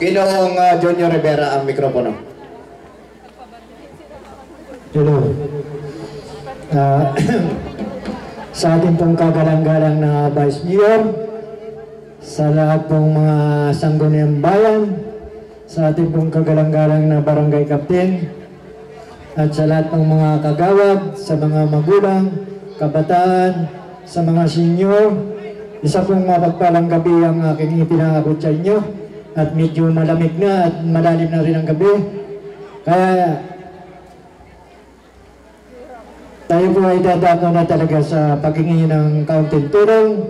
Ginoong Junior Rivera ang mikropono. Hello. Sa ating pong kagalang-galang na Vice Mayor, sa lahat pong mga sangguniang bayan, sa ating pong kagalang-galang na Barangay Captain, at sa lahat ng mga kagawad, sa mga magulang, kabataan, sa mga senior, isa pong mapagpalang gabi ang aking ipinaabot sa inyo at medyo malamig na at malalim na rin ang gabi. Kaya tayo po ay dadako na talaga sa paghingi ng kaunting tulong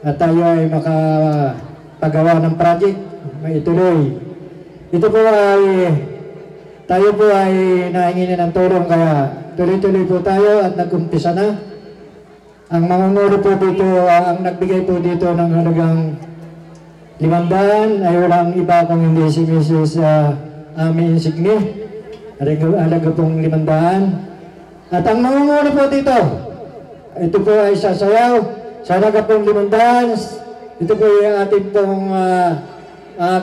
at tayo ay makapagawa ng project, maituloy. Ito po ay tayo po ay nahingi ng tulong kaya tuloy-tuloy po tayo at nag-umpisa na. Ang mangunguri po dito, ang nagbigay po dito ng halagang 500 ay walang iba kung hindi si Mrs. Ami Insigne. Halaga pong 500. At ang mangunguri po dito, ito po ay sasayaw sa halaga pong 500. Ito po ay ating pong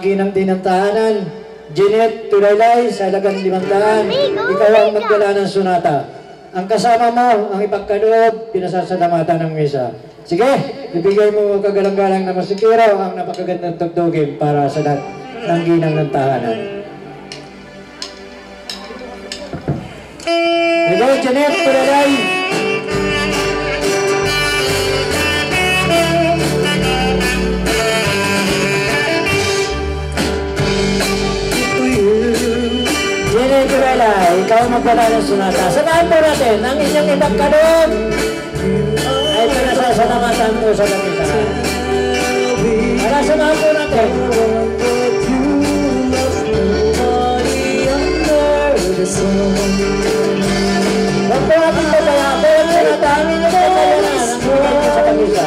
ginang tinantahanan, Jeanette Tulaylay, sa halagang 500. Ikaw ang magdala ng sunata. Ang kasama mo, ang ipagkaloob, pinasasalamatan ng misa. Sige, ibigay mo kagalang-galang na masikiraw ang napakagandang tugtugin para sa lahat ng ginang ng tahanan. Ikaw, Jeanette Tulaylay. Ikaw magdala ng sunata. Sanahan po natin ang inyong ipagkaloob ay pinasasalamatan po sa lamisa. Para sanahan po natin. Huwag po natin babaya. Pero sunata ang inyong ipagkaloob ang buhay po sa lamisa.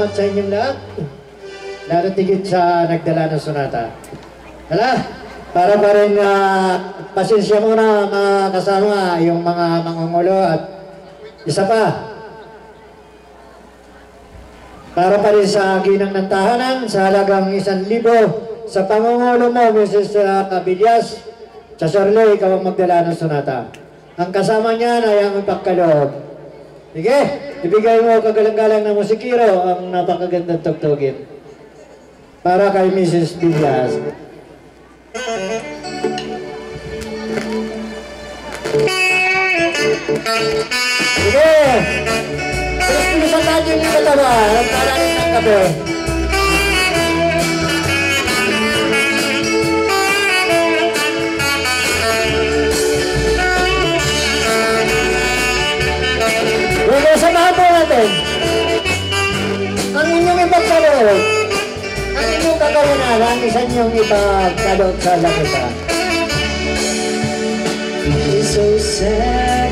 salamat sa inyong lahat. Lalo tigit sa nagdala ng sonata. Hala, para pa rin pasensya muna mga kasama, yung mga mangungulo at isa pa. Para pa rin sa ginang ng tahanan, sa halagang 1,000 sa pangungulo mo, Mrs. Cabillas, sa Sorle, ikaw ang magdala ng sonata. Ang kasama niyan ay ang ipagkaloob. Sige, ibigay mo kagalang-galang na musikiro ang napakagandang tugtugin. Para kay Mrs. Villas. Sige, pilis-pilisan natin yung katawa. Ang talanin ng kape. Sige, samahan po natin. Ang inyong ipagkaloob, ang inyong kakawanan, ang isa niyong ipagkaloob sa lakitan. So sad.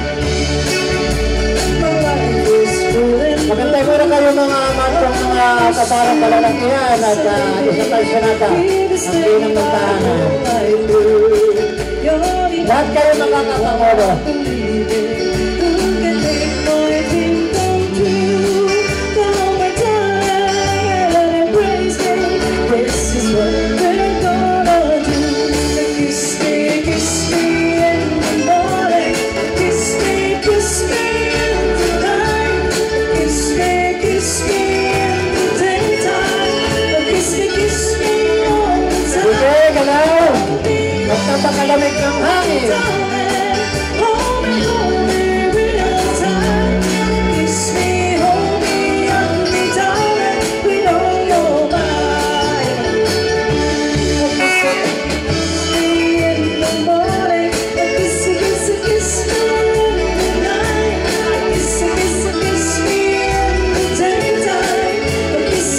My life is full and Magantay muna kayo mga mantong mga kaparang kalalakihan at isa tayo sonata, ang ginang ng tahanan. Lahat kayo makakapangulo. This is what we're gonna do. Kiss me in the morning. Kiss me in the night. Kiss me in the daytime. Kiss me all the time. Sige, galaw! Magpapakalamig ng hangin. Hold me real time. Kiss me, hold me, darling, with all your might. Kiss me in the morning, kiss me in the night. Kiss me in the daytime. Kiss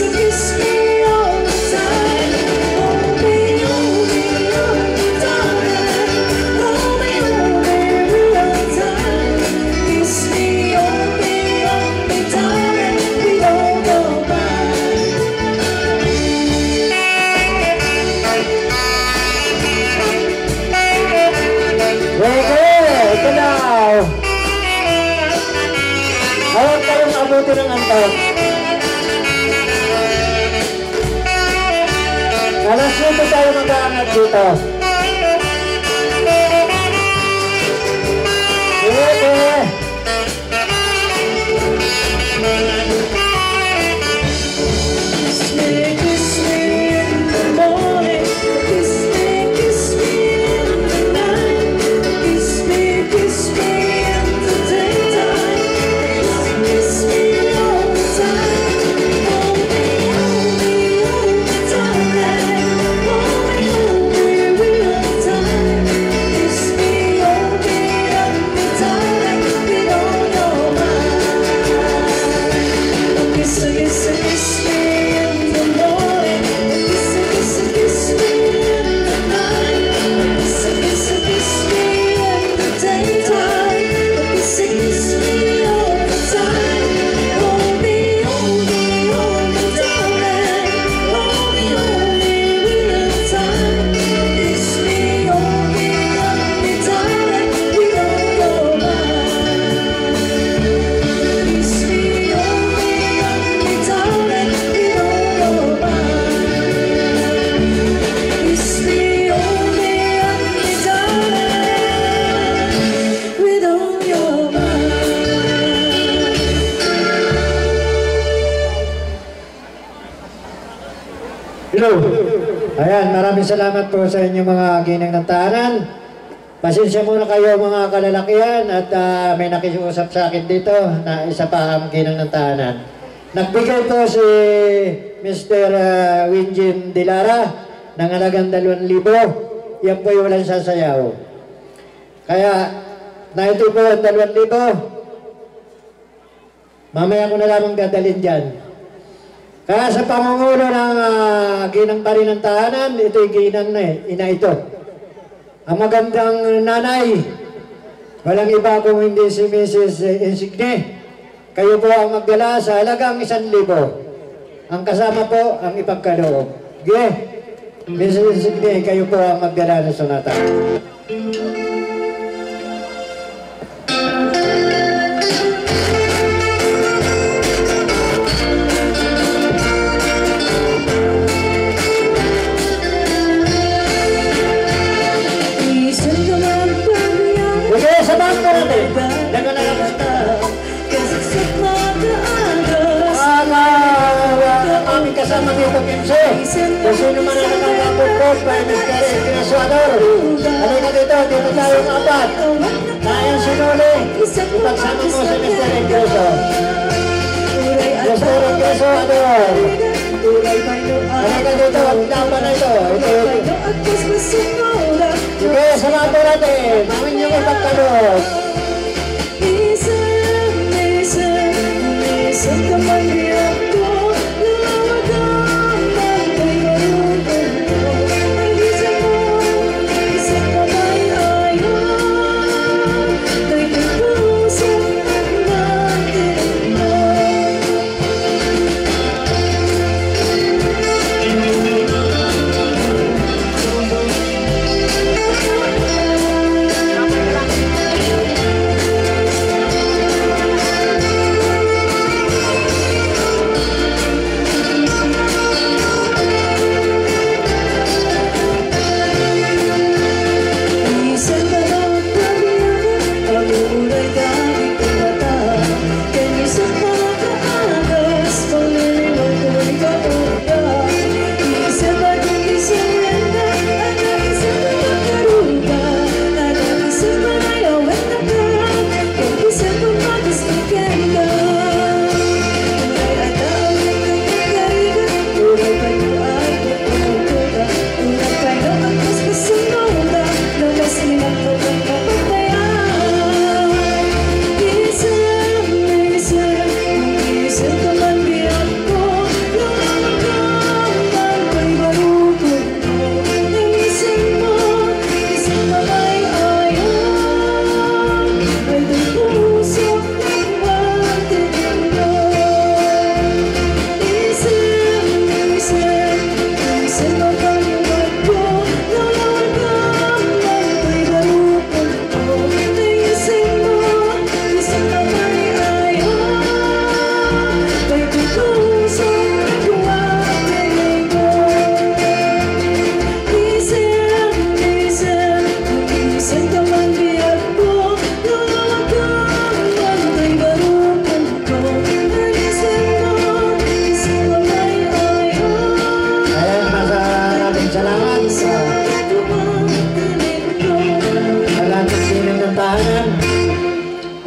me all the time. Hold me, darling. Hold me real time. Kiss me, hold me, darling, with all your might. Sige, ito na. Huwag kayong abuti ng antok. Alas 7 tayo mag-aangat dito. Sige. Kiss me in the morning. Kiss me in the night. Kiss me in the daytime. Kiss me all the time. Hold me, darling. Hold me real time. Kiss me, hold me, darling, with all your might. Kiss me in the morning. Kiss me in the night. Kiss me in the daytime. Kiss me all the time. Hold me, darling. Hold me real time. Kiss me, hold me, darling, with all your might. Kiss me, hold me, darling, with all your might. Kiss me, hold me, darling, with all your might. Hello. Ayan, maraming salamat po sa inyong mga ginang ng tahanan. Pasensya muna kayo mga kalalakihan at may nakiusap sa akin dito na isa pa ang ginang ng tahanan. Nagbigay po si Mr. Winjin Dilara ng halagang 2,000. Yan po yung walang sasayaw. Kaya, na ito po ang 2,000. Mamaya ko na lamang dadalhin dyan. Kaya sa pangungulo ng ginang pa rin ng tahanan, ito'y ginang na ina ito. Ang magandang nanay, walang iba kung hindi si Mrs. Insigne. Kayo po ang magdala sa halagang 1,000. Ang kasama po ang ipagkaloob. Sige, Mrs. Sidney, kayo po ang magdala ng sonata. Isang naman pagyan Sige, samahan ko natin. Daga na lang basta. kasi sa pag-aagas Aming kasama dito, Kimse. Kung sino man ang nakakapupot, by Mr. Ignaciador. Halika dito, dito tayo ang apat. Tayong sinuli. Ipagsama mo si Mr. Ignacio. Mr. Ignaciador. Halika dito, laban na ito. Sige, salamat po natin. Ang inyong ipagkaloob. Isang kamalian ko lumawagam ang may marunong ko ay isang mo, isang kamay ayaw kay pagpusok natin mo.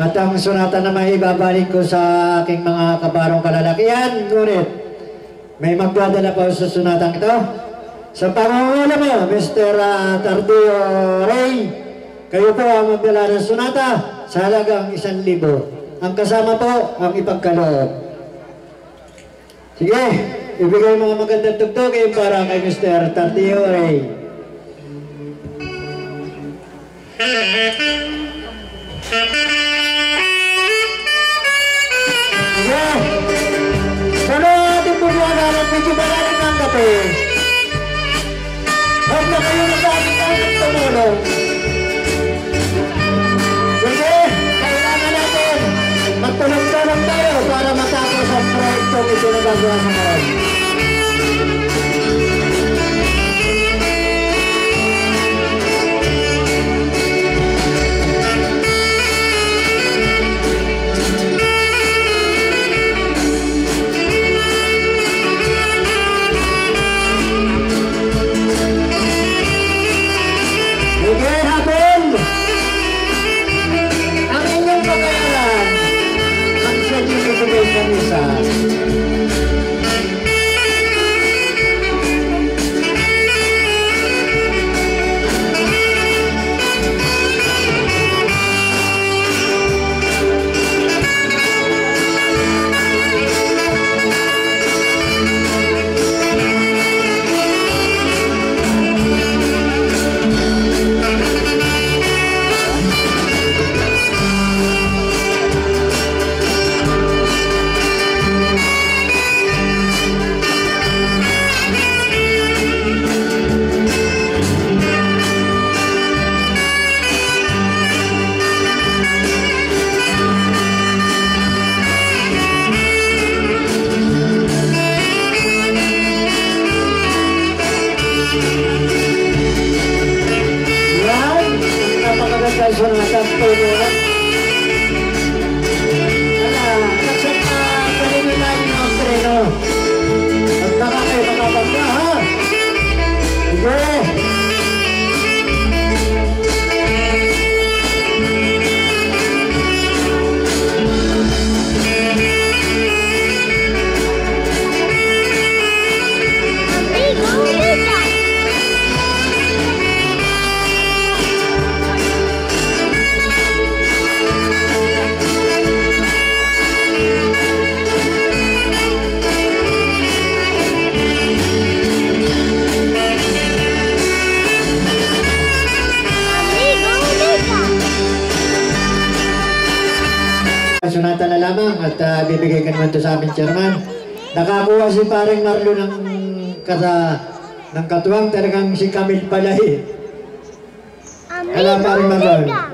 At ang sonata na may ibabalik ko sa aking mga kabarong kalalakihan, ngunit may magdadala pa sa sonatang ito. Sa pangunguna mo, Mr. Tardeo Ray, kayo po ang magdala ng sonata sa halagang 1,000. Ang kasama po ang ipagkaloob. Sige, ibigay mga magandang tugtugin para kay Mr. Tardeo Ray. Sige, sana ating bubuhanan at medyo malalim ng gabi. Huwag na kayo nagkakit-kakit tumulong. Sige, kailangan natin magtulong-tulong tayo para matapos ang proyektong ito na gagawa sa ngayon. Isa. sunatan tulungan. Kasi kanina na yung treno. At baka kayo makapagla, ha? Sige! Sunatan na lamang at bibigay ka naman ito sa amin, Chairman. Nakakuha si paring Marlo ng katuwang, talagang si Camille pala eh. Kala paring Marlo.